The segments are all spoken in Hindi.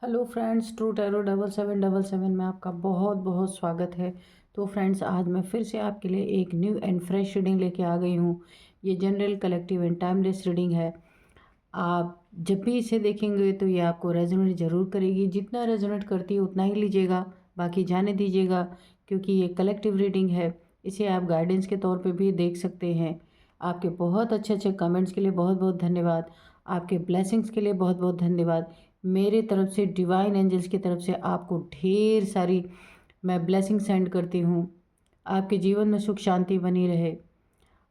हेलो फ्रेंड्स, ट्रू टैरो 7777 में आपका बहुत बहुत स्वागत है। तो फ्रेंड्स, आज मैं फिर से आपके लिए एक न्यू एंड फ्रेश रीडिंग लेके आ गई हूँ। ये general, collective and timeless reading है। आप जब भी इसे देखेंगे तो ये आपको रेजोनेट ज़रूर करेगी। जितना रेजोनेट करती है उतना ही लीजिएगा, बाकी जाने दीजिएगा, क्योंकि ये कलेक्टिव रीडिंग है। इसे आप गाइडेंस के तौर पे भी देख सकते हैं। आपके बहुत अच्छे अच्छे कमेंट्स के लिए बहुत बहुत धन्यवाद। आपके ब्लेसिंग्स के लिए बहुत बहुत धन्यवाद। मेरे तरफ से, डिवाइन एंजल्स की तरफ से आपको ढेर सारी मैं ब्लेसिंग सेंड करती हूँ। आपके जीवन में सुख शांति बनी रहे।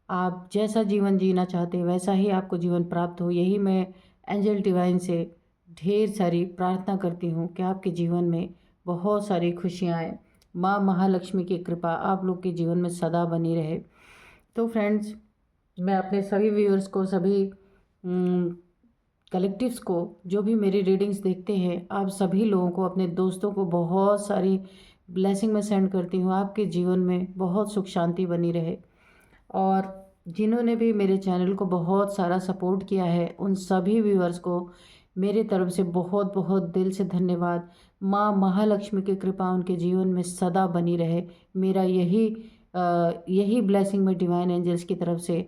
आप जैसा जीवन जीना चाहते हैं वैसा ही आपको जीवन प्राप्त हो, यही मैं एंजल डिवाइन से ढेर सारी प्रार्थना करती हूँ कि आपके जीवन में बहुत सारी खुशियाँ आए। माँ महालक्ष्मी की कृपा आप लोग के जीवन में सदा बनी रहे। तो फ्रेंड्स, मैं अपने सभी व्यूअर्स को, सभी कलेक्टिव्स को, जो भी मेरी रीडिंग्स देखते हैं, आप सभी लोगों को, अपने दोस्तों को बहुत सारी ब्लेसिंग मैं सेंड करती हूँ। आपके जीवन में बहुत सुख शांति बनी रहे। और जिन्होंने भी मेरे चैनल को बहुत सारा सपोर्ट किया है, उन सभी व्यूअर्स को मेरी तरफ से बहुत बहुत दिल से धन्यवाद। माँ महालक्ष्मी की कृपा उनके जीवन में सदा बनी रहे। मेरा यही ब्लेसिंग मैं डिवाइन एंजल्स की तरफ से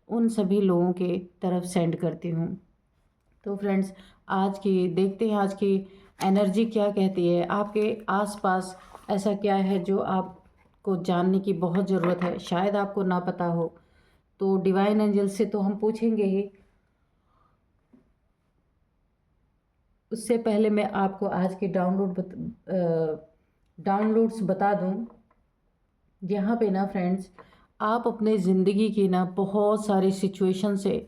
उन सभी लोगों के तरफ सेंड करती हूँ। तो फ्रेंड्स, आज की देखते हैं, आज की एनर्जी क्या कहती है। आपके आसपास ऐसा क्या है जो आपको जानने की बहुत ज़रूरत है, शायद आपको ना पता हो। तो डिवाइन एंजल से तो हम पूछेंगे ही। उससे पहले मैं आपको आज के डाउनलोड्स बता दूं। यहाँ पे ना फ्रेंड्स, आप अपने ज़िंदगी की ना बहुत सारी सिचुएशन से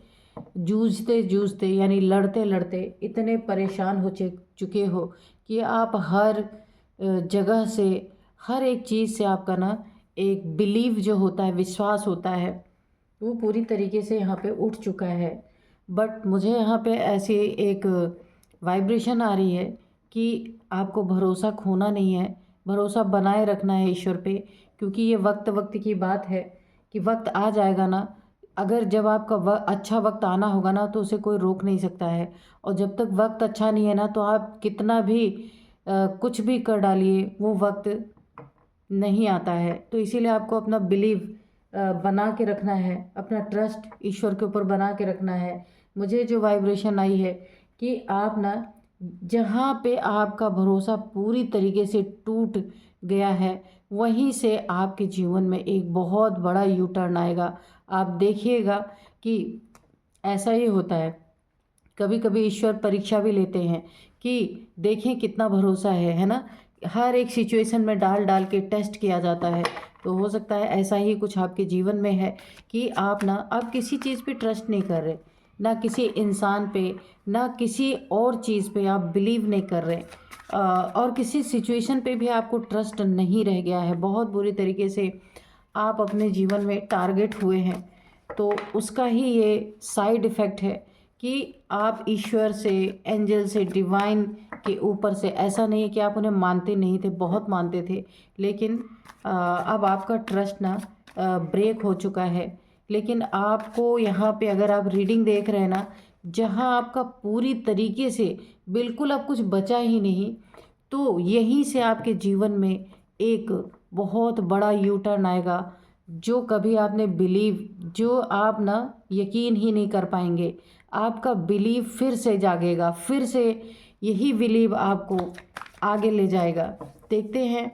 जूझते जूझते, यानी लड़ते लड़ते इतने परेशान हो चुके हो कि आप हर जगह से, हर एक चीज़ से आपका ना एक बिलीव जो होता है, विश्वास होता है, वो पूरी तरीके से यहाँ पे उठ चुका है। बट मुझे यहाँ पे ऐसी एक वाइब्रेशन आ रही है कि आपको भरोसा खोना नहीं है, भरोसा बनाए रखना है ईश्वर पे। क्योंकि ये वक्त वक्त की बात है कि वक्त आ जाएगा ना। अगर जब आपका अच्छा वक्त आना होगा ना, तो उसे कोई रोक नहीं सकता है। और जब तक वक्त अच्छा नहीं है ना, तो आप कितना भी कुछ भी कर डालिए, वो वक्त नहीं आता है। तो इसीलिए आपको अपना बिलीव बना के रखना है, अपना ट्रस्ट ईश्वर के ऊपर बना के रखना है। मुझे जो वाइब्रेशन आई है कि आप ना, जहाँ पे आपका भरोसा पूरी तरीके से टूट गया है, वहीं से आपके जीवन में एक बहुत बड़ा यू टर्न आएगा। आप देखिएगा कि ऐसा ही होता है। कभी कभी ईश्वर परीक्षा भी लेते हैं कि देखें कितना भरोसा है ना। हर एक सिचुएशन में डाल डाल के टेस्ट किया जाता है। तो हो सकता है ऐसा ही कुछ आपके जीवन में है कि आप ना अब किसी चीज़ पे ट्रस्ट नहीं कर रहे, ना किसी इंसान पे, ना किसी और चीज़ पे आप बिलीव नहीं कर रहे। और किसी सिचुएशन पे भी आपको ट्रस्ट नहीं रह गया है। बहुत बुरी तरीके से आप अपने जीवन में टारगेट हुए हैं। तो उसका ही ये साइड इफ़ेक्ट है कि आप ईश्वर से, एंजल से, डिवाइन के ऊपर से, ऐसा नहीं है कि आप उन्हें मानते नहीं थे, बहुत मानते थे, लेकिन अब आपका ट्रस्ट ना ब्रेक हो चुका है। लेकिन आपको यहाँ पे, अगर आप रीडिंग देख रहे हैं ना, जहाँ आपका पूरी तरीके से बिल्कुल अब कुछ बचा ही नहीं, तो यहीं से आपके जीवन में एक बहुत बड़ा यू टर्न आएगा। जो कभी आपने बिलीव, जो आप ना यकीन ही नहीं कर पाएंगे, आपका बिलीव फिर से जागेगा, फिर से यही बिलीव आपको आगे ले जाएगा। देखते हैं,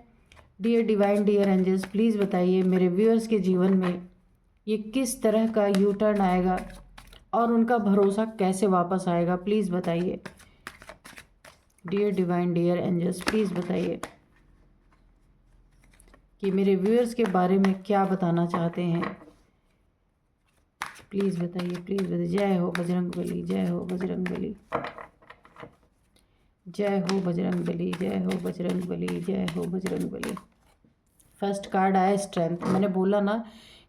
dear divine, dear angels, please बताइए मेरे व्यूअर्स के जीवन में ये किस तरह का यू टर्न आएगा और उनका भरोसा कैसे वापस आएगा। प्लीज़ बताइए dear divine, dear angels, please बताइए कि मेरे व्यूअर्स के बारे में क्या बताना चाहते हैं। प्लीज़ बताइए, प्लीज़ बताइए। जय हो बजरंगबली, जय हो बजरंगबली, जय हो बजरंगबली, जय हो बजरंगबली, जय हो बजरंगबली। फर्स्ट कार्ड आया स्ट्रेंथ। मैंने बोला ना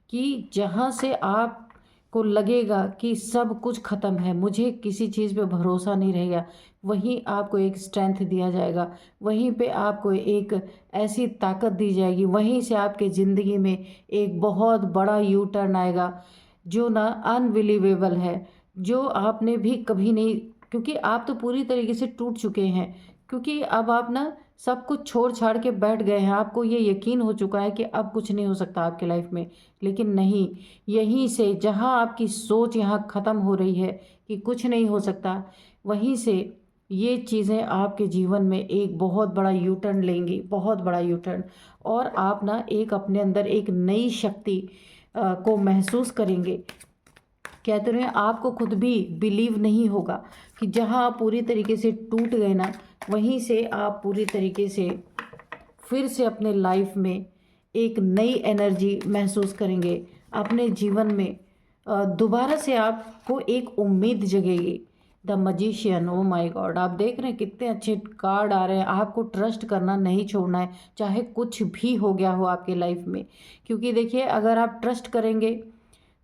कि जहाँ से आपको लगेगा कि सब कुछ ख़त्म है, मुझे किसी चीज़ पे भरोसा नहीं रहेगा, वहीं आपको एक स्ट्रेंथ दिया जाएगा, वहीं पे आपको एक ऐसी ताकत दी जाएगी, वहीं से आपके ज़िंदगी में एक बहुत बड़ा यू टर्न आएगा जो ना अनबिलीवेबल है, जो आपने भी कभी नहीं, क्योंकि आप तो पूरी तरीके से टूट चुके हैं। क्योंकि अब आप ना सब कुछ छोड़ छाड़ के बैठ गए हैं, आपको ये यकीन हो चुका है कि अब कुछ नहीं हो सकता आपके लाइफ में। लेकिन नहीं, यहीं से जहाँ आपकी सोच यहाँ ख़त्म हो रही है कि कुछ नहीं हो सकता, वहीं से ये चीज़ें आपके जीवन में एक बहुत बड़ा यू टर्न लेंगी, बहुत बड़ा यू टर्न। और आप ना एक अपने अंदर एक नई शक्ति को महसूस करेंगे। कहते रहे, आपको खुद भी बिलीव नहीं होगा कि जहाँ आप पूरी तरीके से टूट गए ना, वहीं से आप पूरी तरीके से फिर से अपने लाइफ में एक नई एनर्जी महसूस करेंगे। अपने जीवन में दोबारा से आपको एक उम्मीद जगेगी। The magician, oh my god, आप देख रहे हैं कितने अच्छे कार्ड आ रहे हैं। आपको ट्रस्ट करना नहीं छोड़ना है, चाहे कुछ भी हो गया हो आपके लाइफ में। क्योंकि देखिए, अगर आप ट्रस्ट करेंगे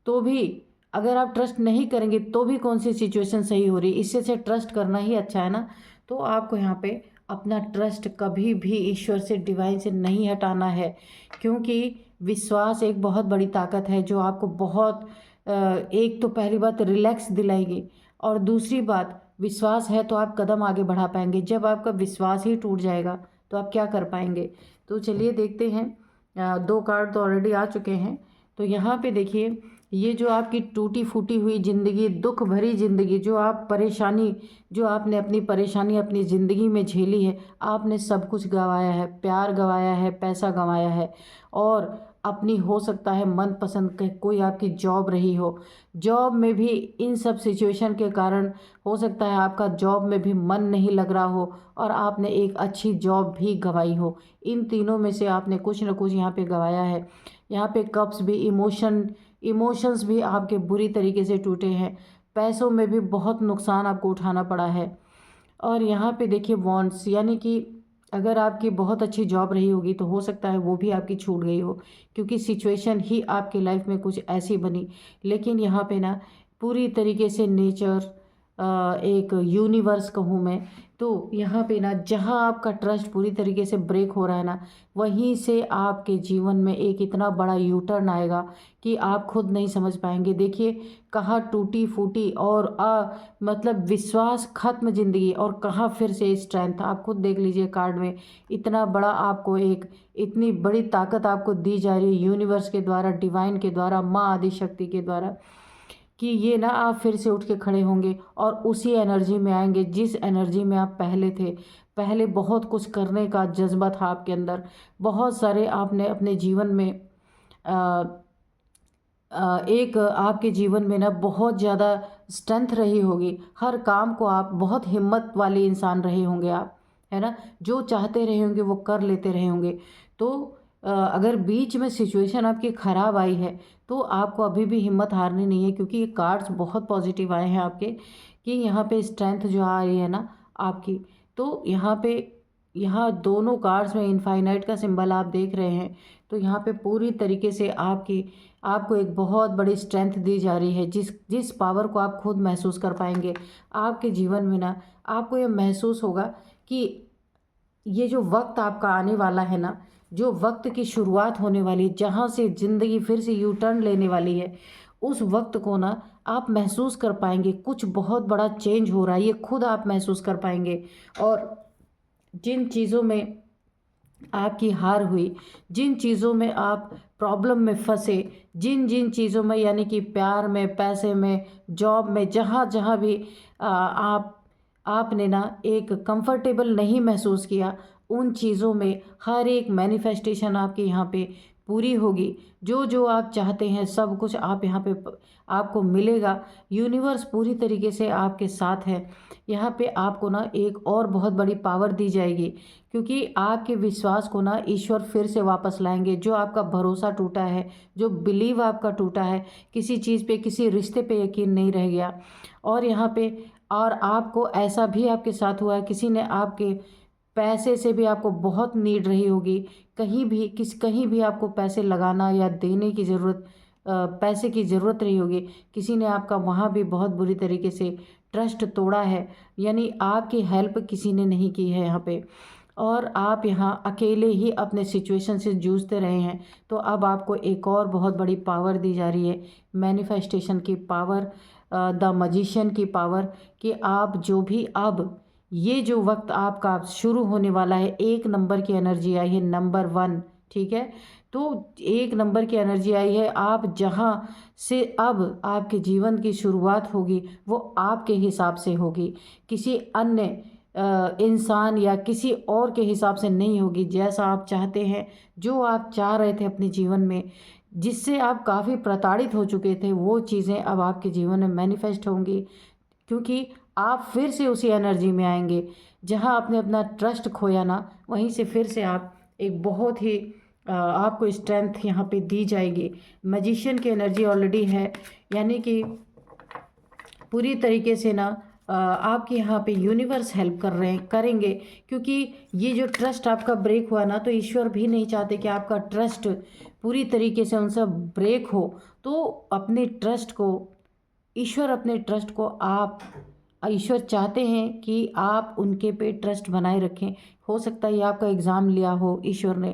तो भी, अगर आप ट्रस्ट नहीं करेंगे तो भी कौन सी सिचुएशन सही हो रही, इससे से ट्रस्ट करना ही अच्छा है ना। तो आपको यहाँ पे अपना ट्रस्ट कभी भी ईश्वर से, डिवाइन से नहीं हटाना है। क्योंकि विश्वास एक बहुत बड़ी ताकत है जो आपको बहुत एक तो पहली बात रिलैक्स दिलाएगी, और दूसरी बात, विश्वास है तो आप कदम आगे बढ़ा पाएंगे। जब आपका विश्वास ही टूट जाएगा तो आप क्या कर पाएंगे। तो चलिए देखते हैं, दो कार्ड तो ऑलरेडी आ चुके हैं। तो यहाँ पे देखिए, ये जो आपकी टूटी फूटी हुई ज़िंदगी, दुख भरी ज़िंदगी, जो आप परेशानी, जो आपने अपनी परेशानी अपनी ज़िंदगी में झेली है, आपने सब कुछ गंवाया है, प्यार गंवाया है, पैसा गंवाया है, और अपनी हो सकता है मनपसंद के कोई आपकी जॉब रही हो, जॉब में भी इन सब सिचुएशन के कारण हो सकता है आपका जॉब में भी मन नहीं लग रहा हो और आपने एक अच्छी जॉब भी गंवाई हो। इन तीनों में से आपने कुछ ना कुछ यहाँ पे गंवाया है। यहाँ पे कप्स भी, इमोशंस भी आपके बुरी तरीके से टूटे हैं। पैसों में भी बहुत नुकसान आपको उठाना पड़ा है। और यहाँ पे देखिए वॉन्ट्स, यानी कि अगर आपकी बहुत अच्छी जॉब रही होगी तो हो सकता है वो भी आपकी छूट गई हो, क्योंकि सिचुएशन ही आपकी लाइफ में कुछ ऐसी बनी। लेकिन यहाँ पे ना पूरी तरीके से नेचर, एक यूनिवर्स कहूँ मैं, तो यहाँ पे ना जहाँ आपका ट्रस्ट पूरी तरीके से ब्रेक हो रहा है ना, वहीं से आपके जीवन में एक इतना बड़ा यू टर्न आएगा कि आप खुद नहीं समझ पाएंगे। देखिए, कहाँ टूटी फूटी और मतलब विश्वास खत्म ज़िंदगी, और कहाँ फिर से स्ट्रेंथ। आप खुद देख लीजिए कार्ड में, इतना बड़ा आपको एक, इतनी बड़ी ताकत आपको दी जा रही है यूनिवर्स के द्वारा, डिवाइन के द्वारा, माँ आदि शक्ति के द्वारा, कि ये ना आप फिर से उठ के खड़े होंगे और उसी एनर्जी में आएंगे जिस एनर्जी में आप पहले थे। पहले बहुत कुछ करने का जज्बा था आपके अंदर, बहुत सारे आपने अपने जीवन में एक आपके जीवन में ना बहुत ज़्यादा स्ट्रेंथ रही होगी। हर काम को आप बहुत हिम्मत वाले इंसान रहे होंगे आप, है ना। जो चाहते रहे होंगे वो कर लेते रहे होंगे। तो अगर बीच में सिचुएशन आपकी ख़राब आई है तो आपको अभी भी हिम्मत हारनी नहीं है, क्योंकि ये कार्ड्स बहुत पॉजिटिव आए हैं आपके, कि यहाँ पे स्ट्रेंथ जो आ रही है ना आपकी। तो यहाँ पे, यहाँ दोनों कार्ड्स में इनफाइनाइट का सिंबल आप देख रहे हैं। तो यहाँ पे पूरी तरीके से आपको एक बहुत बड़ी स्ट्रेंथ दी जा रही है, जिस पावर को आप खुद महसूस कर पाएंगे। आपके जीवन में ना आपको ये महसूस होगा कि ये जो वक्त आपका आने वाला है ना, जो वक्त की शुरुआत होने वाली है, जहाँ से ज़िंदगी फिर से यू टर्न लेने वाली है, उस वक्त को ना आप महसूस कर पाएंगे। कुछ बहुत बड़ा चेंज हो रहा है, ये खुद आप महसूस कर पाएंगे। और जिन चीज़ों में आपकी हार हुई, जिन चीज़ों में आप प्रॉब्लम में फंसे, जिन जिन चीज़ों में, यानी कि प्यार में, पैसे में, जॉब में, जहाँ जहाँ भी आपने ना एक कंफर्टेबल नहीं महसूस किया, उन चीज़ों में हर एक मैनिफेस्टेशन आपके यहाँ पे पूरी होगी। जो जो आप चाहते हैं सब कुछ आप यहाँ पे आपको मिलेगा। यूनिवर्स पूरी तरीके से आपके साथ है। यहाँ पे आपको ना एक और बहुत बड़ी पावर दी जाएगी, क्योंकि आपके विश्वास को ना ईश्वर फिर से वापस लाएंगे। जो आपका भरोसा टूटा है, जो बिलीव आपका टूटा है, किसी चीज़ पे, किसी रिश्ते पे यकीन नहीं रह गया, और यहाँ पे, और आपको ऐसा भी आपके साथ हुआ है, किसी ने आपके पैसे से भी आपको बहुत नीड रही होगी, कहीं भी आपको पैसे लगाना या देने की ज़रूरत, पैसे की ज़रूरत रही होगी, किसी ने आपका वहाँ भी बहुत बुरी तरीके से ट्रस्ट तोड़ा है, यानी आपकी हेल्प किसी ने नहीं की है यहाँ पे, और आप यहाँ अकेले ही अपने सिचुएशन से जूझते रहे हैं। तो अब आपको एक और बहुत बड़ी पावर दी जा रही है, मैनिफेस्टेशन की पावर, द मजिशियन की पावर, कि आप जो भी अब ये जो वक्त आपका शुरू होने वाला है, 1 नंबर की एनर्जी आई है, नंबर 1, ठीक है। तो 1 नंबर की एनर्जी आई है। आप जहाँ से अब आपके जीवन की शुरुआत होगी वो आपके हिसाब से होगी, किसी अन्य इंसान या किसी और के हिसाब से नहीं होगी। जैसा आप चाहते हैं, जो आप चाह रहे थे अपने जीवन में, जिससे आप काफ़ी प्रताड़ित हो चुके थे, वो चीज़ें अब आपके जीवन में मैनिफेस्ट होंगी, क्योंकि आप फिर से उसी एनर्जी में आएंगे। जहां आपने अपना ट्रस्ट खोया ना, वहीं से फिर से आप एक बहुत ही आपको स्ट्रेंथ यहाँ पे दी जाएगी। मैजिशियन की एनर्जी ऑलरेडी है, यानी कि पूरी तरीके से ना आपके यहाँ पे यूनिवर्स हेल्प करेंगे, क्योंकि ये जो ट्रस्ट आपका ब्रेक हुआ ना, तो ईश्वर भी नहीं चाहते कि आपका ट्रस्ट पूरी तरीके से उनसे ब्रेक हो। तो अपने ट्रस्ट को ईश्वर अपने ट्रस्ट को आप ईश्वर चाहते हैं कि आप उनके पे ट्रस्ट बनाए रखें। हो सकता है ये आपका एग्ज़ाम लिया हो ईश्वर ने।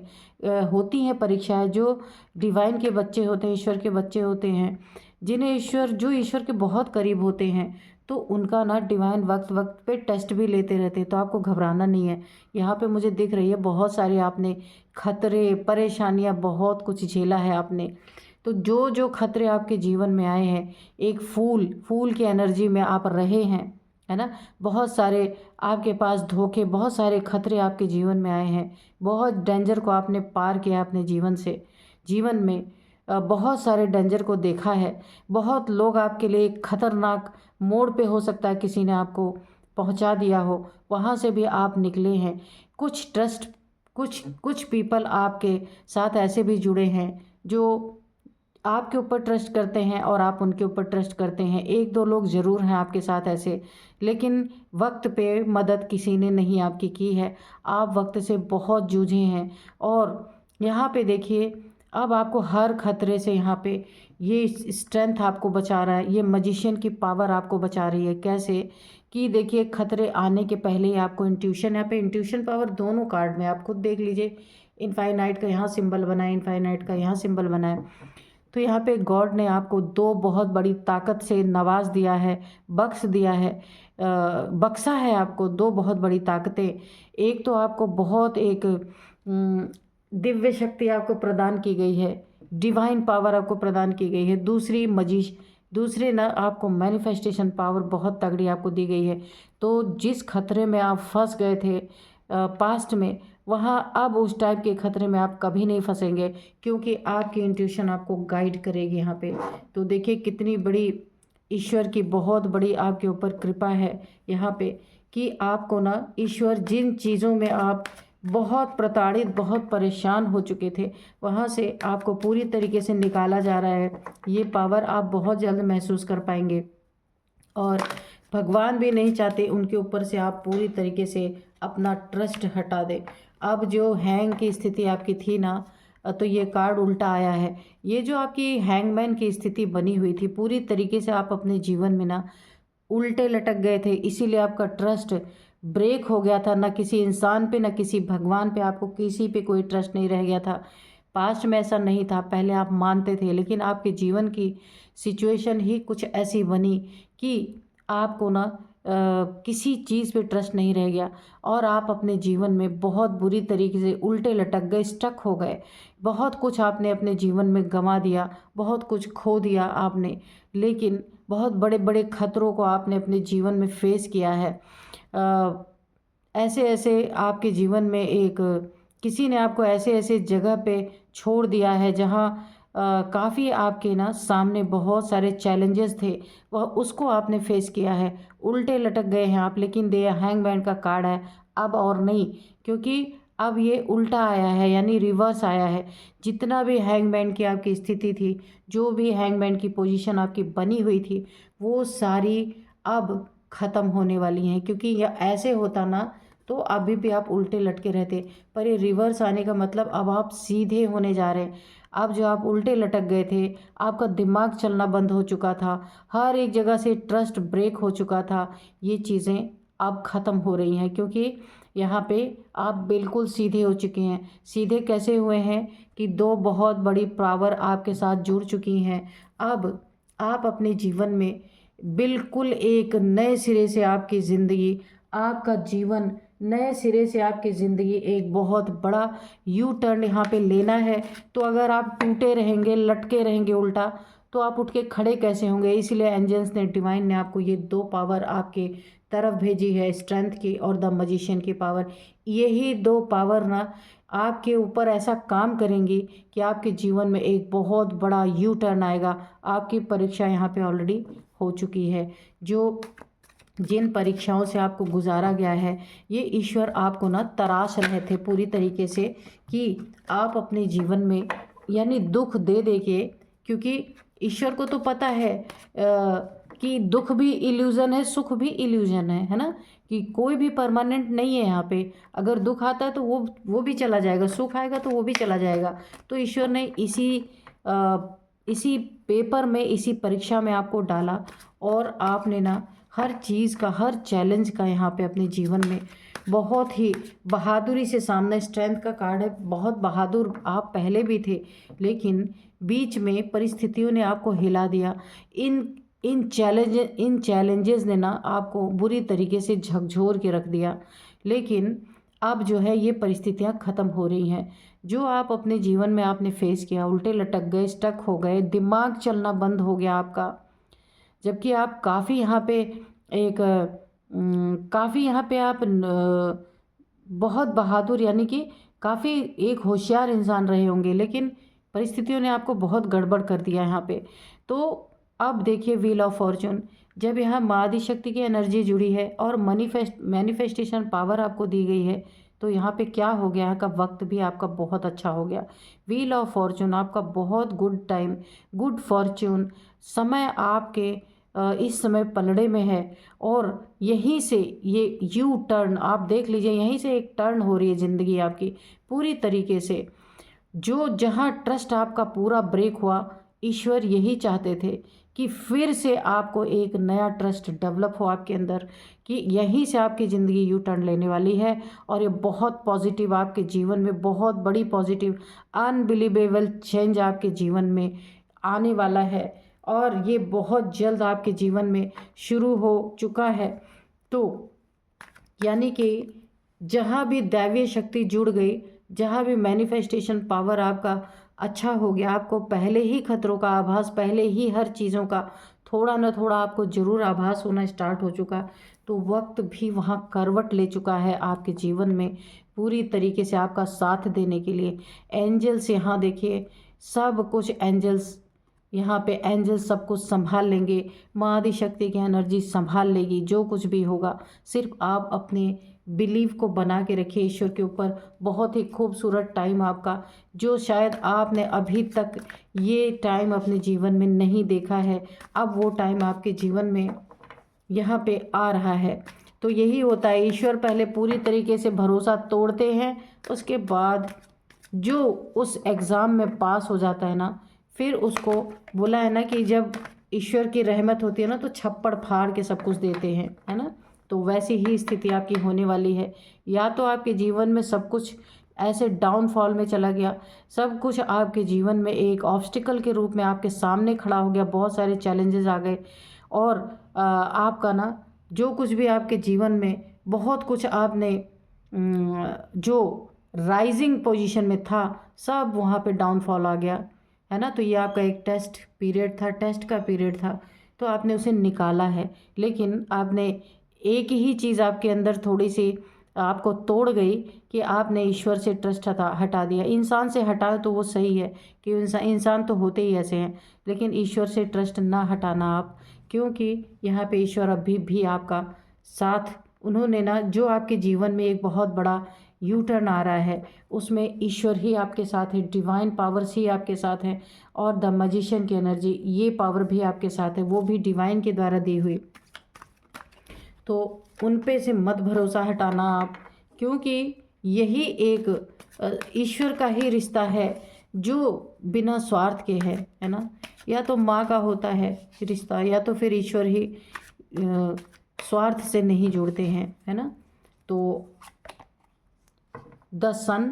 होती हैं परीक्षाएं, जो डिवाइन के बच्चे होते हैं, ईश्वर के बच्चे होते हैं, जिन्हें जो ईश्वर के बहुत करीब होते हैं, तो उनका ना डिवाइन वक्त वक्त पे टेस्ट भी लेते रहते हैं। तो आपको घबराना नहीं है। यहाँ पे मुझे दिख रही है बहुत सारे आपने खतरे, परेशानियाँ, बहुत कुछ झेला है आपने। तो जो जो खतरे आपके जीवन में आए हैं, एक फूल की एनर्जी में आप रहे हैं, है ना। बहुत सारे आपके पास धोखे, बहुत सारे खतरे आपके जीवन में आए हैं, बहुत डेंजर को आपने पार किया अपने जीवन में बहुत सारे डेंजर को देखा है। बहुत लोग आपके लिए एक खतरनाक मोड़ पे, हो सकता है किसी ने आपको पहुंचा दिया हो, वहां से भी आप निकले हैं। कुछ कुछ पीपल आपके साथ ऐसे भी जुड़े हैं जो आपके ऊपर ट्रस्ट करते हैं और आप उनके ऊपर ट्रस्ट करते हैं। 1-2 लोग ज़रूर हैं आपके साथ ऐसे, लेकिन वक्त पे मदद किसी ने नहीं आपकी की है। आप वक्त से बहुत जूझे हैं। और यहाँ पे देखिए, अब आपको हर खतरे से यहाँ पे ये स्ट्रेंथ आपको बचा रहा है, ये मैजिशियन की पावर आपको बचा रही है। कैसे कि देखिए, खतरे आने के पहले ही आपको इंट्यूशन, यहाँ पे इंट्यूशन पावर दोनों कार्ड में आप खुद देख लीजिए। इनफाइनाइट का यहाँ सिंबल बना है, इनफाइनाइट का यहाँ सिंबल बना है। तो यहाँ पे गॉड ने आपको 2 बहुत बड़ी ताकत से नवाज दिया है, बख्श दिया है, बख्शा है आपको 2 बहुत बड़ी ताकतें। एक तो आपको बहुत एक दिव्य शक्ति आपको प्रदान की गई है, डिवाइन पावर आपको प्रदान की गई है। दूसरे ना आपको मैनिफेस्टेशन पावर बहुत तगड़ी आपको दी गई है। तो जिस खतरे में आप फंस गए थे पास्ट में, वहाँ अब उस टाइप के खतरे में आप कभी नहीं फंसेंगे, क्योंकि आपकी इंट्यूशन आपको गाइड करेगी यहाँ पे। तो देखिए कितनी बड़ी ईश्वर की बहुत बड़ी आपके ऊपर कृपा है यहाँ पे, कि आपको ना ईश्वर जिन चीज़ों में आप बहुत प्रताड़ित, बहुत परेशान हो चुके थे, वहाँ से आपको पूरी तरीके से निकाला जा रहा है। ये पावर आप बहुत जल्द महसूस कर पाएंगे। और भगवान भी नहीं चाहते उनके ऊपर से आप पूरी तरीके से अपना ट्रस्ट हटा दें। अब जो हैंग की स्थिति आपकी थी ना, तो ये कार्ड उल्टा आया है। ये जो आपकी हैंगमैन की स्थिति बनी हुई थी, पूरी तरीके से आप अपने जीवन में ना उल्टे लटक गए थे, इसीलिए आपका ट्रस्ट ब्रेक हो गया था। ना किसी इंसान पे, ना किसी भगवान पे, आपको किसी पे कोई ट्रस्ट नहीं रह गया था। पास्ट में ऐसा नहीं था, पहले आप मानते थे, लेकिन आपके जीवन की सिचुएशन ही कुछ ऐसी बनी कि आपको ना किसी चीज़ पे ट्रस्ट नहीं रह गया, और आप अपने जीवन में बहुत बुरी तरीके से उल्टे लटक गए, स्टक हो गए। बहुत कुछ आपने अपने जीवन में गंवा दिया, बहुत कुछ खो दिया आपने, लेकिन बहुत बड़े बड़े खतरों को आपने अपने जीवन में फेस किया है। ऐसे ऐसे आपके जीवन में एक किसी ने आपको ऐसे ऐसे जगह पे छोड़ दिया है जहाँ काफ़ी आपके ना सामने बहुत सारे चैलेंजेस थे, वह उसको आपने फेस किया है। उल्टे लटक गए हैं आप, लेकिन दे हैंगमैन का कार्ड है, अब और नहीं, क्योंकि अब ये उल्टा आया है, यानी रिवर्स आया है। जितना भी हैंगमैन की आपकी स्थिति थी, जो भी हैंगमैन की पोजीशन आपकी बनी हुई थी, वो सारी अब ख़त्म होने वाली हैं। क्योंकि यह ऐसे होता ना, तो अभी भी आप उल्टे लटके रहते, पर ये रिवर्स आने का मतलब अब आप सीधे होने जा रहे हैं। अब जो आप उल्टे लटक गए थे, आपका दिमाग चलना बंद हो चुका था, हर एक जगह से ट्रस्ट ब्रेक हो चुका था, ये चीज़ें अब ख़त्म हो रही हैं, क्योंकि यहाँ पे आप बिल्कुल सीधे हो चुके हैं। सीधे कैसे हुए हैं कि 2 बहुत बड़ी पावर आपके साथ जुड़ चुकी हैं। अब आप अपने जीवन में बिल्कुल एक नए सिरे से आपकी ज़िंदगी आपका जीवन नए सिरे से, आपकी ज़िंदगी एक बहुत बड़ा यू टर्न यहाँ पे लेना है। तो अगर आप टूटे रहेंगे, लटके रहेंगे उल्टा, तो आप उठ के खड़े कैसे होंगे। इसलिए एंजल्स ने, डिवाइन ने आपको ये दो पावर आपके तरफ भेजी है, स्ट्रेंथ की और द मजिशियन की पावर। यही दो पावर ना आपके ऊपर ऐसा काम करेंगी कि आपके जीवन में एक बहुत बड़ा यू टर्न आएगा। आपकी परीक्षा यहाँ पे ऑलरेडी हो चुकी है। जो जिन परीक्षाओं से आपको गुजारा गया है, ये ईश्वर आपको ना तराश रहे थे पूरी तरीके से कि आप अपने जीवन में यानी दुख दे दे के, क्योंकि ईश्वर को तो पता है कि दुख भी इल्यूज़न है, सुख भी इल्यूज़न है ना, कि कोई भी परमानेंट नहीं है यहाँ पे। अगर दुख आता है तो वो भी चला जाएगा, सुख आएगा तो वो भी चला जाएगा। तो ईश्वर ने इसी पेपर में, इसी परीक्षा में आपको डाला और आपने ना हर चीज़ का, हर चैलेंज का यहाँ पे अपने जीवन में बहुत ही बहादुरी से सामने, स्ट्रेंथ का कार्ड है, बहुत बहादुर आप पहले भी थे, लेकिन बीच में परिस्थितियों ने आपको हिला दिया। इन चैलेंजेस ने ना आपको बुरी तरीके से झकझोर के रख दिया। लेकिन अब जो है ये परिस्थितियाँ ख़त्म हो रही हैं। जो आप अपने जीवन में आपने फेस किया, उल्टे लटक गए, स्टक हो गए, दिमाग चलना बंद हो गया आपका, जबकि आप काफ़ी यहाँ पे एक काफ़ी यहाँ पे आप बहुत बहादुर यानी कि काफ़ी एक होशियार इंसान रहे होंगे, लेकिन परिस्थितियों ने आपको बहुत गड़बड़ कर दिया यहाँ पे। तो अब देखिए व्हील ऑफ फॉर्चून, जब यहाँ माँ आदिशक्ति की एनर्जी जुड़ी है और मैनिफेस्टेशन पावर आपको दी गई है, तो यहाँ पे क्या हो गया, यहाँ का वक्त भी आपका बहुत अच्छा हो गया। व्हील ऑफ फॉर्चून आपका बहुत गुड टाइम, गुड फॉर्चून समय आपके इस समय पलड़े में है। और यहीं से ये यू टर्न आप देख लीजिए, यहीं से एक टर्न हो रही है ज़िंदगी आपकी पूरी तरीके से। जो जहाँ ट्रस्ट आपका पूरा ब्रेक हुआ, ईश्वर यही चाहते थे कि फिर से आपको एक नया ट्रस्ट डेवलप हो आपके अंदर, कि यहीं से आपकी ज़िंदगी यू टर्न लेने वाली है। और ये बहुत पॉजिटिव, आपके जीवन में बहुत बड़ी पॉजिटिव अनबिलीवेबल चेंज आपके जीवन में आने वाला है, और ये बहुत जल्द आपके जीवन में शुरू हो चुका है। तो यानी कि जहाँ भी दैवीय शक्ति जुड़ गई, जहाँ भी मैनिफेस्टेशन पावर आपका अच्छा हो गया, आपको पहले ही खतरों का आभास, पहले ही हर चीज़ों का थोड़ा ना थोड़ा आपको ज़रूर आभास होना स्टार्ट हो चुका, तो वक्त भी वहाँ करवट ले चुका है आपके जीवन में पूरी तरीके से आपका साथ देने के लिए। एंजल्स यहाँ देखिए, सब कुछ एंजल्स यहाँ पे, एंजल्स सब कुछ संभाल लेंगे, माँ आदिशक्ति की एनर्जी संभाल लेगी जो कुछ भी होगा। सिर्फ आप अपने बिलीव को बना के रखिए ईश्वर के ऊपर। बहुत ही खूबसूरत टाइम आपका, जो शायद आपने अभी तक ये टाइम अपने जीवन में नहीं देखा है, अब वो टाइम आपके जीवन में यहाँ पे आ रहा है। तो यही होता है, ईश्वर पहले पूरी तरीके से भरोसा तोड़ते हैं, उसके बाद जो उस एग्ज़ाम में पास हो जाता है ना, फिर उसको बोला है ना कि जब ईश्वर की रहमत होती है ना, तो छप्पड़ फाड़ के सब कुछ देते हैं, है ना। तो वैसी ही स्थिति आपकी होने वाली है। या तो आपके जीवन में सब कुछ ऐसे डाउनफॉल में चला गया, सब कुछ आपके जीवन में एक ऑब्स्टिकल के रूप में आपके सामने खड़ा हो गया, बहुत सारे चैलेंजेस आ गए, और आपका ना जो कुछ भी आपके जीवन में बहुत कुछ आपने जो राइजिंग पोजीशन में था, सब वहाँ पे डाउनफॉल आ गया, है ना। तो ये आपका एक टेस्ट पीरियड था, टेस्ट का पीरियड था, तो आपने उसे निकाला है। लेकिन आपने एक ही चीज़ आपके अंदर थोड़ी सी आपको तोड़ गई कि आपने ईश्वर से ट्रस्ट हटा दिया। इंसान से हटाए तो वो सही है कि इंसान तो होते ही ऐसे हैं, लेकिन ईश्वर से ट्रस्ट ना हटाना आप, क्योंकि यहाँ पे ईश्वर अभी भी आपका साथ, उन्होंने ना जो आपके जीवन में एक बहुत बड़ा यू टर्न आ रहा है, उसमें ईश्वर ही आपके साथ है, डिवाइन पावर्स ही आपके साथ हैं, और द मैजिशियन की एनर्जी, ये पावर भी आपके साथ है, वो भी डिवाइन के द्वारा दी हुई। तो उन पे से मत भरोसा हटाना आप, क्योंकि यही एक ईश्वर का ही रिश्ता है जो बिना स्वार्थ के है ना। या तो माँ का होता है रिश्ता, या तो फिर ईश्वर ही स्वार्थ से नहीं जुड़ते हैं, है ना। तो द सन,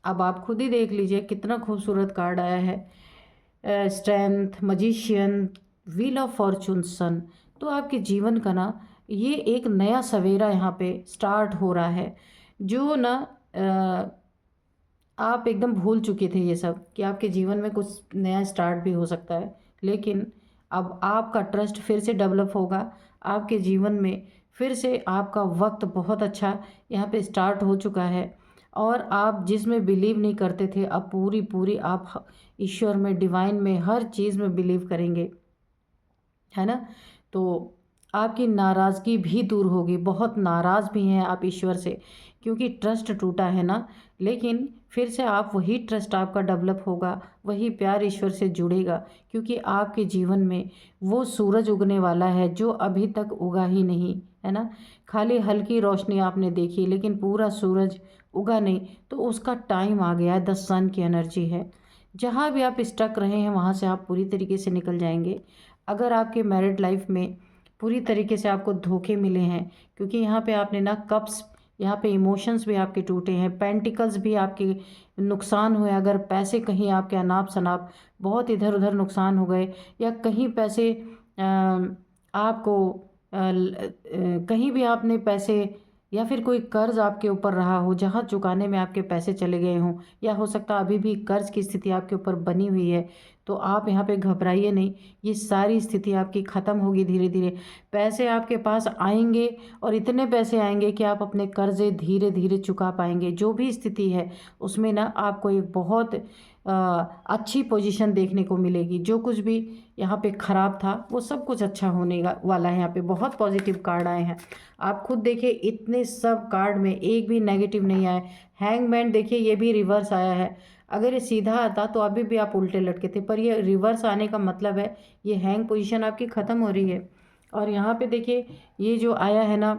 अब आप खुद ही देख लीजिए कितना खूबसूरत कार्ड आया है, strength, magician, wheel of fortune, sun. तो आपके जीवन का ना ये एक नया सवेरा यहाँ पे स्टार्ट हो रहा है, जो ना आप एकदम भूल चुके थे ये सब कि आपके जीवन में कुछ नया स्टार्ट भी हो सकता है। लेकिन अब आपका ट्रस्ट फिर से डेवलप होगा आपके जीवन में। फिर से आपका वक्त बहुत अच्छा यहाँ पे स्टार्ट हो चुका है, और आप जिसमें बिलीव नहीं करते थे, अब पूरी पूरी आप ईश्वर में, डिवाइन में, हर चीज़ में बिलीव करेंगे, है ना। तो आपकी नाराज़गी भी दूर होगी। बहुत नाराज़ भी हैं आप ईश्वर से, क्योंकि ट्रस्ट टूटा है ना। लेकिन फिर से आप वही ट्रस्ट आपका डेवलप होगा, वही प्यार ईश्वर से जुड़ेगा, क्योंकि आपके जीवन में वो सूरज उगने वाला है जो अभी तक उगा ही नहीं, है ना। खाली हल्की रोशनी आपने देखी, लेकिन पूरा सूरज उगा नहीं। तो उसका टाइम आ गया है, द सन की एनर्जी है। जहाँ भी आप स्टक रहे हैं वहाँ से आप पूरी तरीके से निकल जाएंगे। अगर आपके मैरिड लाइफ में पूरी तरीके से आपको धोखे मिले हैं, क्योंकि यहाँ पे आपने ना कप्स, यहाँ पे इमोशंस भी आपके टूटे हैं, पेंटिकल्स भी आपके नुकसान हुए, अगर पैसे कहीं आपके अनाप शनाप बहुत इधर उधर नुकसान हो गए, या कहीं पैसे आपको कहीं भी आपने पैसे, या फिर कोई कर्ज आपके ऊपर रहा हो जहाँ चुकाने में आपके पैसे चले गए हों, या हो सकता है अभी भी कर्ज की स्थिति आपके ऊपर बनी हुई है। तो आप यहाँ पे घबराइए नहीं, ये सारी स्थिति आपकी ख़त्म होगी धीरे धीरे। पैसे आपके पास आएंगे, और इतने पैसे आएंगे कि आप अपने कर्जे धीरे धीरे चुका पाएंगे। जो भी स्थिति है उसमें ना आपको एक बहुत अच्छी पोजीशन देखने को मिलेगी। जो कुछ भी यहाँ पे ख़राब था वो सब कुछ अच्छा होने वाला है। यहाँ पे बहुत पॉजिटिव कार्ड आए हैं। आप खुद देखिए, इतने सब कार्ड में एक भी नेगेटिव नहीं आया। हैंगमैन देखिए, ये भी रिवर्स आया है। अगर ये सीधा आता तो अभी भी आप उल्टे लटके थे, पर ये रिवर्स आने का मतलब है ये हैंग पोजीशन आपकी ख़त्म हो रही है। और यहाँ पे देखिए, ये जो आया है ना,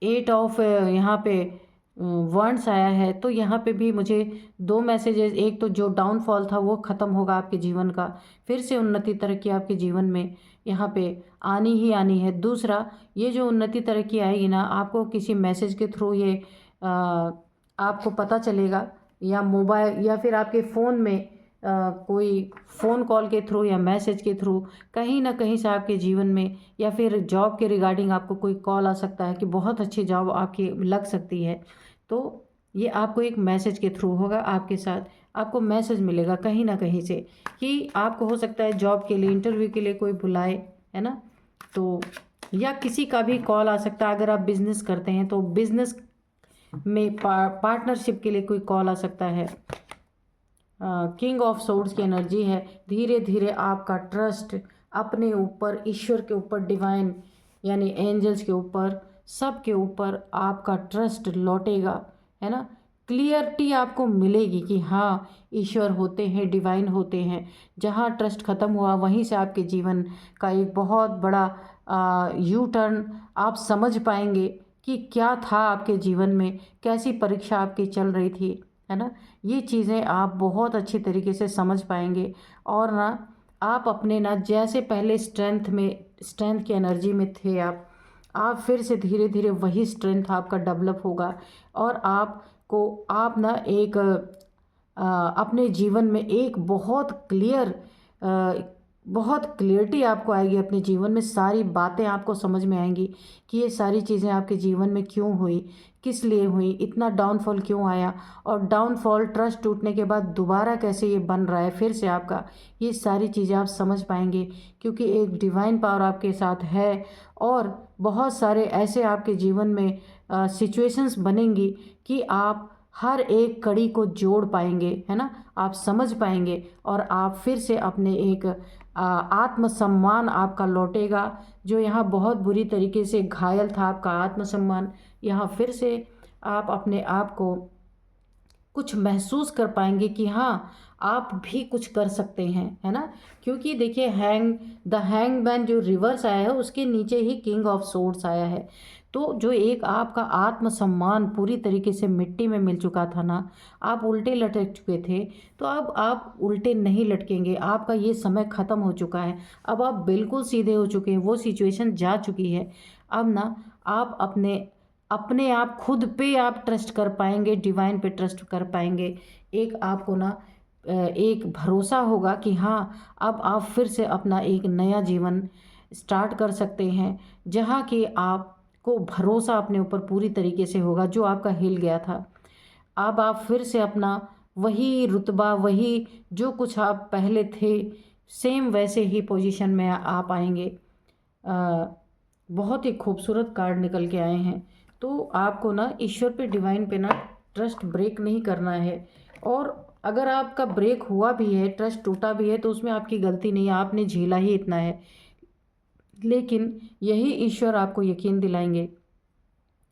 8 ऑफ यहाँ पे वंड्स आया है। तो यहाँ पे भी मुझे दो मैसेजेस, एक तो जो डाउनफॉल था वो ख़त्म होगा आपके जीवन का, फिर से उन्नति तरक्की आपके जीवन में यहाँ पे आनी ही आनी है। दूसरा, ये जो उन्नति तरक्की आएगी ना, आपको किसी मैसेज के थ्रू ये आपको पता चलेगा, या मोबाइल, या फिर आपके फ़ोन में कोई फ़ोन कॉल के थ्रू या मैसेज के थ्रू, कहीं ना कहीं से आपके जीवन में, या फिर जॉब के रिगार्डिंग आपको कोई कॉल आ सकता है कि बहुत अच्छी जॉब आपकी लग सकती है। तो ये आपको एक मैसेज के थ्रू होगा, आपके साथ आपको मैसेज मिलेगा कहीं ना कहीं से, कि आपको हो सकता है जॉब के लिए, इंटरव्यू के लिए कोई बुलाए, है ना। तो या किसी का भी कॉल आ सकता है। अगर आप बिज़नेस करते हैं तो बिज़नेस में पार्टनरशिप के लिए कोई कॉल आ सकता है। किंग ऑफ सोर्ड्स की एनर्जी है। धीरे धीरे आपका ट्रस्ट अपने ऊपर, ईश्वर के ऊपर, डिवाइन यानी एंजल्स के ऊपर, सब के ऊपर आपका ट्रस्ट लौटेगा, है ना। क्लियरिटी आपको मिलेगी कि हाँ, ईश्वर होते हैं, डिवाइन होते हैं। जहाँ ट्रस्ट ख़त्म हुआ वहीं से आपके जीवन का एक बहुत बड़ा यू टर्न आप समझ पाएंगे कि क्या था आपके जीवन में, कैसी परीक्षा आपकी चल रही थी, है ना। ये चीज़ें आप बहुत अच्छी तरीके से समझ पाएंगे। और ना आप अपने ना, जैसे पहले स्ट्रेंथ की एनर्जी में थे आप फिर से धीरे धीरे वही स्ट्रेंथ आपका डेवलप होगा। और आप ना एक अपने जीवन में एक बहुत क्लियरिटी आपको आएगी अपने जीवन में। सारी बातें आपको समझ में आएंगी कि ये सारी चीज़ें आपके जीवन में क्यों हुई, किस लिए हुई, इतना डाउनफॉल क्यों आया, और डाउनफॉल, ट्रस्ट टूटने के बाद दोबारा कैसे ये बन रहा है फिर से आपका। ये सारी चीज़ें आप समझ पाएंगे, क्योंकि एक डिवाइन पावर आपके साथ है। और बहुत सारे ऐसे आपके जीवन में सिचुएशंस बनेंगी कि आप हर एक कड़ी को जोड़ पाएंगे, है ना। आप समझ पाएंगे, और आप फिर से अपने एक आत्मसम्मान आपका लौटेगा। जो यहाँ बहुत बुरी तरीके से घायल था आपका आत्मसम्मान, यहाँ फिर से आप अपने आप को कुछ महसूस कर पाएंगे कि हाँ, आप भी कुछ कर सकते हैं, है ना। क्योंकि देखिए, द हैंगमैन जो रिवर्स आया है उसके नीचे ही किंग ऑफ सोर्ड्स आया है। तो जो एक आपका आत्मसम्मान पूरी तरीके से मिट्टी में मिल चुका था ना, आप उल्टे लटक चुके थे, तो अब आप उल्टे नहीं लटकेंगे। आपका ये समय ख़त्म हो चुका है। अब आप बिल्कुल सीधे हो चुके हैं, वो सिचुएशन जा चुकी है। अब ना आप अपने आप खुद पे आप ट्रस्ट कर पाएंगे, डिवाइन पे ट्रस्ट कर पाएंगे। एक आपको ना एक भरोसा होगा कि हाँ, अब आप फिर से अपना एक नया जीवन स्टार्ट कर सकते हैं, जहाँ कि आपको भरोसा अपने ऊपर पूरी तरीके से होगा। जो आपका हिल गया था, अब आप फिर से अपना वही रुतबा, वही जो कुछ आप पहले थे, सेम वैसे ही पोजीशन में आप आएंगे। बहुत ही खूबसूरत कार्ड निकल के आए हैं। तो आपको ना ईश्वर पे, डिवाइन पे ना ट्रस्ट ब्रेक नहीं करना है। और अगर आपका ब्रेक हुआ भी है, ट्रस्ट टूटा भी है, तो उसमें आपकी गलती नहीं है, आपने झेला ही इतना है। लेकिन यही ईश्वर आपको यकीन दिलाएंगे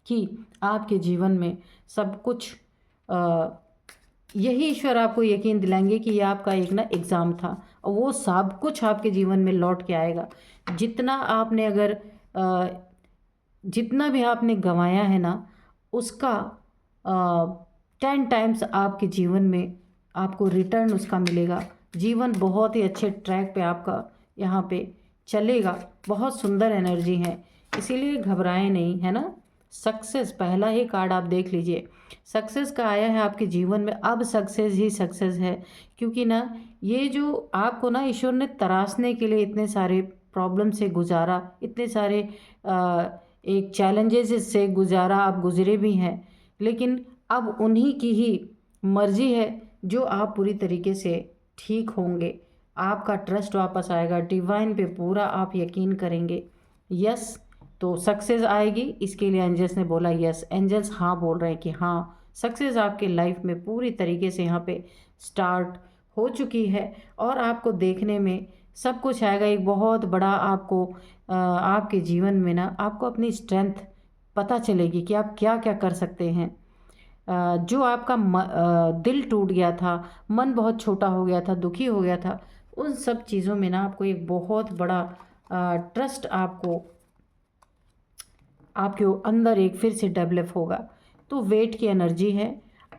कि आपके जीवन में सब कुछ, यही ईश्वर आपको यकीन दिलाएंगे कि ये आपका एक ना एग्ज़ाम था, और वो सब कुछ आपके जीवन में लौट के आएगा। जितना आपने अगर जितना भी आपने गंवाया है ना, उसका 10 टाइम्स आपके जीवन में आपको रिटर्न उसका मिलेगा। जीवन बहुत ही अच्छे ट्रैक पे आपका यहाँ पे चलेगा। बहुत सुंदर एनर्जी है, इसीलिए घबराएं नहीं, है ना। सक्सेस, पहला ही कार्ड आप देख लीजिए, सक्सेस का आया है आपके जीवन में। अब सक्सेस ही सक्सेस है, क्योंकि ना ये जो आपको ना ईश्वर ने तराशने के लिए इतने सारे प्रॉब्लम से गुजारा, इतने सारे एक चैलेंजेस से गुजारा, आप गुजरे भी हैं, लेकिन अब उन्हीं की ही मर्जी है जो आप पूरी तरीके से ठीक होंगे। आपका ट्रस्ट वापस आएगा, डिवाइन पे पूरा आप यकीन करेंगे। यस, तो सक्सेस आएगी, इसके लिए एंजल्स ने बोला यस। एंजल्स हाँ बोल रहे हैं कि हाँ, सक्सेस आपके लाइफ में पूरी तरीके से यहाँ पे स्टार्ट हो चुकी है, और आपको देखने में सब कुछ आएगा। एक बहुत बड़ा आपको आपके जीवन में ना आपको अपनी स्ट्रेंथ पता चलेगी कि आप क्या क्या कर सकते हैं। जो आपका दिल टूट गया था, मन बहुत छोटा हो गया था, दुखी हो गया था, उन सब चीज़ों में ना आपको एक बहुत बड़ा ट्रस्ट आपको आपके अंदर एक फिर से डेवलप होगा। तो वेट की एनर्जी है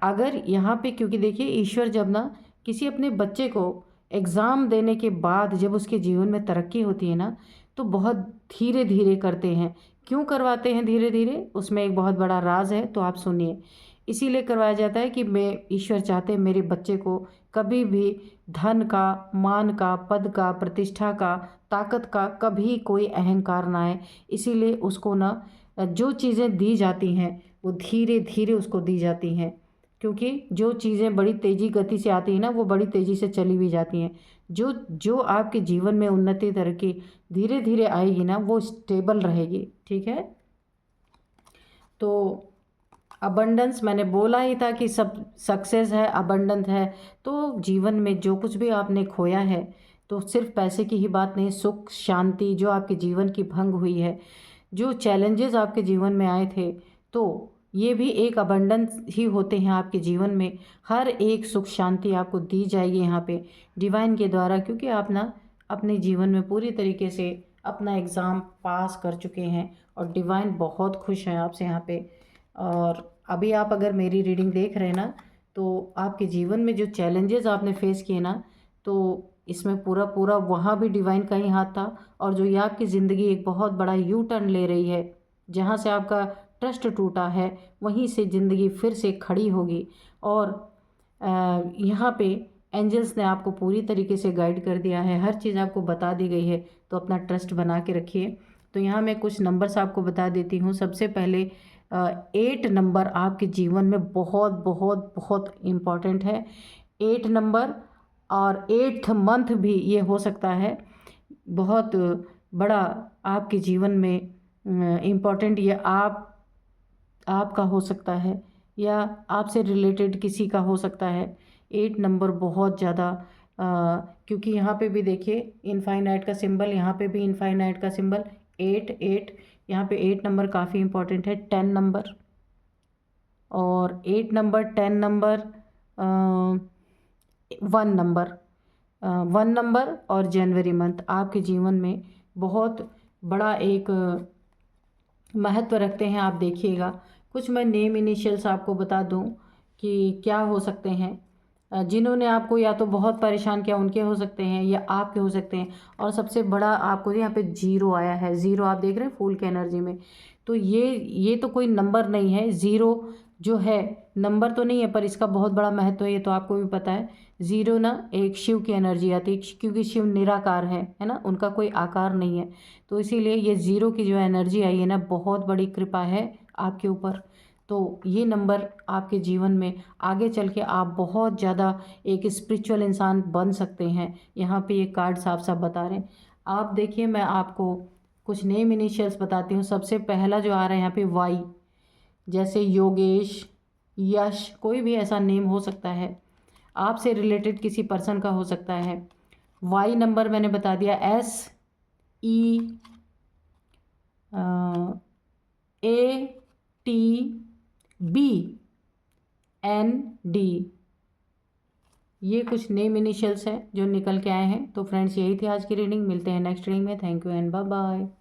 अगर यहाँ पे, क्योंकि देखिए ईश्वर जब ना किसी अपने बच्चे को एग्ज़ाम देने के बाद जब उसके जीवन में तरक्की होती है ना, तो बहुत धीरे धीरे करते हैं। क्यों करवाते हैं धीरे धीरे, उसमें एक बहुत बड़ा राज है, तो आप सुनिए। इसीलिए करवाया जाता है कि मैं, ईश्वर चाहते हैं मेरे बच्चे को कभी भी धन का, मान का, पद का, प्रतिष्ठा का, ताकत का कभी कोई अहंकार ना आए। इसीलिए उसको ना जो चीज़ें दी जाती हैं वो धीरे धीरे उसको दी जाती हैं, क्योंकि जो चीज़ें बड़ी तेज़ी गति से आती हैं ना, वो बड़ी तेज़ी से चली भी जाती हैं। जो जो आपके जीवन में उन्नति तरक्की धीरे धीरे आएगी ना, वो स्टेबल रहेगी, ठीक है। तो अबंडेंस, मैंने बोला ही था कि सब सक्सेस है, अबंडेंस है। तो जीवन में जो कुछ भी आपने खोया है, तो सिर्फ पैसे की ही बात नहीं, सुख शांति जो आपके जीवन की भंग हुई है, जो चैलेंजेस आपके जीवन में आए थे, तो ये भी एक अबंडेंस ही होते हैं आपके जीवन में। हर एक सुख शांति आपको दी जाएगी यहाँ पे डिवाइन के द्वारा, क्योंकि आप ना अपने जीवन में पूरी तरीके से अपना एग्ज़ाम पास कर चुके हैं, और डिवाइन बहुत खुश हैं आपसे यहाँ पे। और अभी आप अगर मेरी रीडिंग देख रहे हैं ना, तो आपके जीवन में जो चैलेंजेस आपने फेस किए ना, तो इसमें पूरा पूरा वहाँ भी डिवाइन का ही हाथ था। और जो ये आपकी ज़िंदगी एक बहुत बड़ा यू टर्न ले रही है, जहाँ से आपका ट्रस्ट टूटा है, वहीं से ज़िंदगी फिर से खड़ी होगी। और यहाँ पे एंजल्स ने आपको पूरी तरीके से गाइड कर दिया है, हर चीज़ आपको बता दी गई है। तो अपना ट्रस्ट बना के रखिए। तो यहाँ मैं कुछ नंबर्स आपको बता देती हूँ। सबसे पहले 8 नंबर आपके जीवन में बहुत बहुत बहुत इम्पॉर्टेंट है। 8 नंबर और 8th मंथ भी ये हो सकता है बहुत बड़ा आपके जीवन में इम्पॉर्टेंट। ये आपका हो सकता है, या आपसे रिलेटेड किसी का हो सकता है। 8 नंबर बहुत ज़्यादा, क्योंकि यहाँ पे भी देखिए इनफाइनाइट का सिंबल, यहाँ पे भी इनफाइनाइट का सिंबल, 8 यहाँ पे 8 नंबर काफ़ी इम्पोर्टेंट है। 10 नंबर और 8 नंबर, 10 नंबर, 1 नंबर और जनवरी मंथ आपके जीवन में बहुत बड़ा एक महत्व रखते हैं। आप देखिएगा, कुछ मैं नेम इनिशियल्स आपको बता दूं कि क्या हो सकते हैं। जिन्होंने आपको या तो बहुत परेशान किया उनके हो सकते हैं, या आपके हो सकते हैं। और सबसे बड़ा आपको यहाँ पे 0 आया है। 0 आप देख रहे हैं फूल के एनर्जी में, तो ये तो कोई नंबर नहीं है। 0 जो है नंबर तो नहीं है पर इसका बहुत बड़ा महत्व है, ये तो आपको भी पता है। ज़ीरो ना एक शिव की एनर्जी आती है, क्योंकि शिव निराकार है ना, उनका कोई आकार नहीं है। तो इसीलिए ये ज़ीरो की जो एनर्जी आई है ना, बहुत बड़ी कृपा है आपके ऊपर। तो ये नंबर आपके जीवन में आगे चल के आप बहुत ज़्यादा एक स्पिरिचुअल इंसान बन सकते हैं, यहाँ पे ये कार्ड साफ साफ बता रहे हैं। आप देखिए, मैं आपको कुछ नेम इनिशियल्स बताती हूँ। सबसे पहला जो आ रहा है यहाँ पे वाई, जैसे योगेश, यश, कोई भी ऐसा नेम हो सकता है, आपसे रिलेटेड किसी पर्सन का हो सकता है। वाई नंबर मैंने बता दिया, SEATBND, ये कुछ नेम इनिशियल्स हैं जो निकल के आए हैं। तो फ्रेंड्स, यही थी आज की रीडिंग। मिलते हैं नेक्स्ट रीडिंग में। Thank you and bye bye.